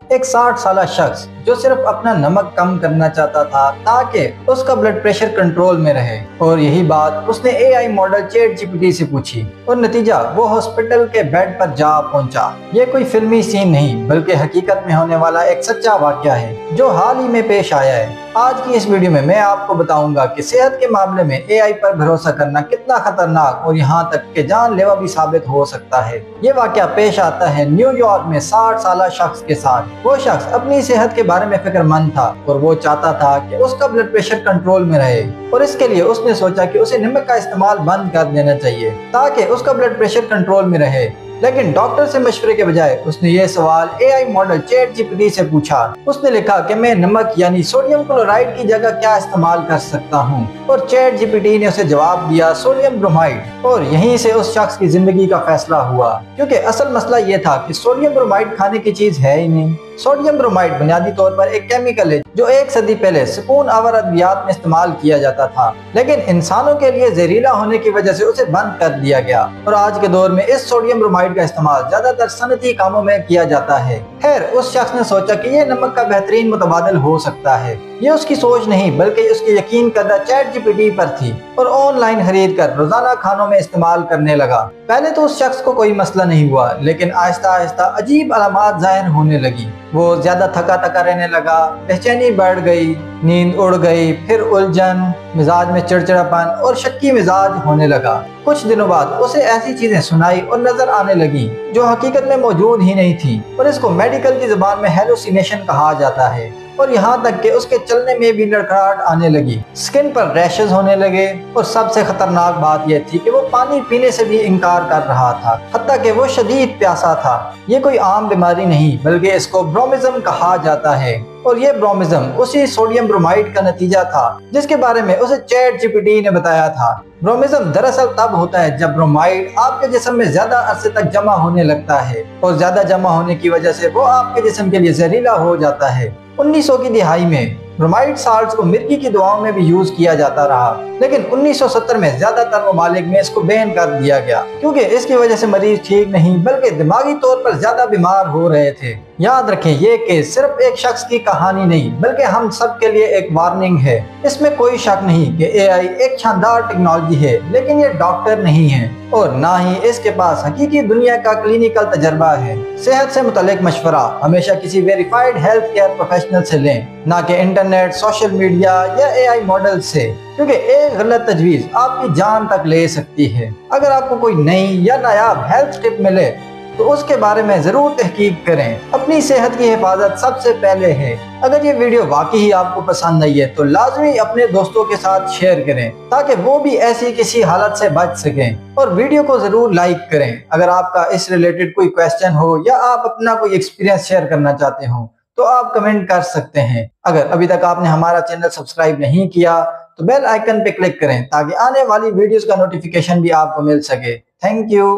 ایک 60 سالہ شخص جو صرف اپنا نمک کم کرنا چاہتا تھا تاکہ اس کا بلڈ پریشر کنٹرول میں رہے، اور یہی بات اس نے A I model chat G P T سے پوچھی، اور نتیجہ وہ ہاسپٹل کے بیڈ پر جا پہنچا۔ یہ کوئی فلمی سین نہیں بلکہ حقیقت میں ہونے والا ایک سچا واقعہ ہے جو حال ہی میں پیش آیا ہے۔ آج کی اس ویڈیو میں آپ کو بتاؤں گا کہ صحت کے معاملے میں اے آئی پر بھروسہ کرنا کتنا خطرناک اور یہاں تک کہ جان لیوا بھی ثابت ہو سکتا ہے۔ یہ واقعہ پیش آتا ہے نیو یارک میں 60 سالہ شخص کے ساتھ۔ وہ شخص اپنی صحت کے بارے میں فکر مند تھا اور وہ چاہتا تھا کہ اس کا بلڈ پریشر کنٹرول میں رہے، اور اس کے لیے اس نے سوچا کہ اسے نمک کا استعمال بند کر دینا چاہیے تاکہ اس کا بلڈ پریشر کنٹرول میں رہے۔ لیکن ڈاکٹر سے مشورے کے بجائے اس نے یہ سوال A I model chat G P T سے پوچھا۔ اس نے لکھا کہ میں نمک یعنی سوڈیم کلورائڈ کی جگہ کیا استعمال کر سکتا ہوں، اور چیٹ جی پی ٹی نے اسے جواب دیا سوڈیم برومائڈ، اور یہیں سے اس شخص کی زندگی کا فیصلہ ہوا، کیونکہ اصل مسئلہ یہ تھا کہ سوڈیم برومائڈ کھانے کی چیز ہے ہی نہیں۔ سوڈیم برومائڈ بنیادی طور پر ایک کیمیکل ہے جو 1 صدی پہلے سکون آور ادویات میں استعمال کیا جاتا تھا، لیکن انسانوں کے لیے زہریلا ہونے کی وجہ سے اسے بند کر دیا گیا، اور آج کے دور میں اس سوڈیم برومائڈ کا استعمال زیادہ تر صنعتی کاموں میں کیا جاتا ہے۔ خیر، اس شخص نے سوچا کہ یہ نمک کا بہترین متبادل ہو سکتا ہے۔ یہ اس کی سوچ نہیں بلکہ اس کی یقین کردہ چیٹ جی پی ٹی پر تھی، اور آن لائن خرید کر روزانہ کھانوں میں استعمال کرنے لگا۔ پہلے تو اس شخص کو کوئی مسئلہ نہیں ہوا، لیکن آہستہ آہستہ عجیب علامات ظاہر ہونے لگی۔ وہ زیادہ تھکا تھکا رہنے لگا، بے-چینی بڑھ گئی، نیند اڑ گئی، پھر الجھن، مزاج میں چڑچڑاپن اور شکی مزاج ہونے لگا۔ کچھ دنوں بعد اسے ایسی چیزیں سنائی اور نظر آنے لگی جو حقیقت میں موجود ہی نہیں تھی، اور اس کو میڈیکل کی زبان میں ہیلوسینیشن کہا جاتا ہے۔ اور یہاں تک کہ اس کے چلنے میں بھی لڑکھڑاہٹ آنے لگی، سکن پر ریشز ہونے لگے، اور سب سے خطرناک بات یہ تھی کہ وہ پانی پینے سے بھی انکار کر رہا تھا، حتیٰ کہ وہ شدید پیاسا تھا۔ یہ کوئی عام بیماری نہیں بلکہ اس کو برومزم کہا جاتا ہے، اور یہ برومزم اسی سوڈیم برومائڈ کا نتیجہ تھا جس کے بارے میں اسے چیٹ جی پی ٹی نے بتایا تھا۔ برومزم دراصل تب ہوتا ہے جب برومائڈ آپ کے جسم میں زیادہ عرصے تک جمع ہونے لگتا ہے، اور زیادہ جمع ہونے کی وجہ سے وہ آپ کے جسم کے لیے زہریلا ہو جاتا ہے۔ 1900 کی دہائی میں برومائڈ سالٹس کو مرگی کی دواؤں میں بھی یوز کیا جاتا رہا، لیکن 1970 میں زیادہ تر ممالک میں اس کو بین کر دیا گیا، کیونکہ اس کی وجہ سے مریض ٹھیک نہیں بلکہ دماغی طور پر زیادہ بیمار ہو رہے تھے۔ یاد رکھیں، یہ کیس صرف ایک شخص کی کہانی نہیں بلکہ ہم سب کے لیے ایک وارننگ ہے۔ اس میں کوئی شک نہیں کہ اے آئی ایک شاندار ٹیکنالوجی ہے، لیکن یہ ڈاکٹر نہیں ہے، اور نہ ہی اس کے پاس حقیقی دنیا کا کلینیکل تجربہ ہے۔ صحت سے متعلق مشورہ ہمیشہ کسی ویریفائڈ ہیلتھ کیئر پروفیشنل سے لیں، نہ کہ انٹرنیٹ، سوشل میڈیا یا اے آئی ماڈل سے، کیونکہ ایک غلط تجویز آپ کی جان تک لے سکتی ہے۔ اگر آپ کو کوئی نئی یا نایاب ہیلتھ ٹپ ملے تو اس کے بارے میں ضرور تحقیق کریں۔ اپنی صحت کی حفاظت سب سے پہلے ہے۔ اگر یہ ویڈیو واقعی آپ کو پسند آئی ہے تو لازمی اپنے دوستوں کے ساتھ شیئر کریں تاکہ وہ بھی ایسی کسی حالت سے بچ سکیں، اور ویڈیو کو ضرور لائک کریں۔ اگر آپ کا اس ریلیٹڈ کوئی کویسچن ہو یا آپ اپنا کوئی ایکسپیرینس شیئر کرنا چاہتے ہوں تو آپ کمنٹ کر سکتے ہیں۔ اگر ابھی تک آپ نے ہمارا چینل سبسکرائب نہیں کیا تو بیل آئیکن پہ کلک کریں تاکہ آنے والی ویڈیوز کا نوٹیفیکیشن بھی آپ کو مل سکے۔ Thank you.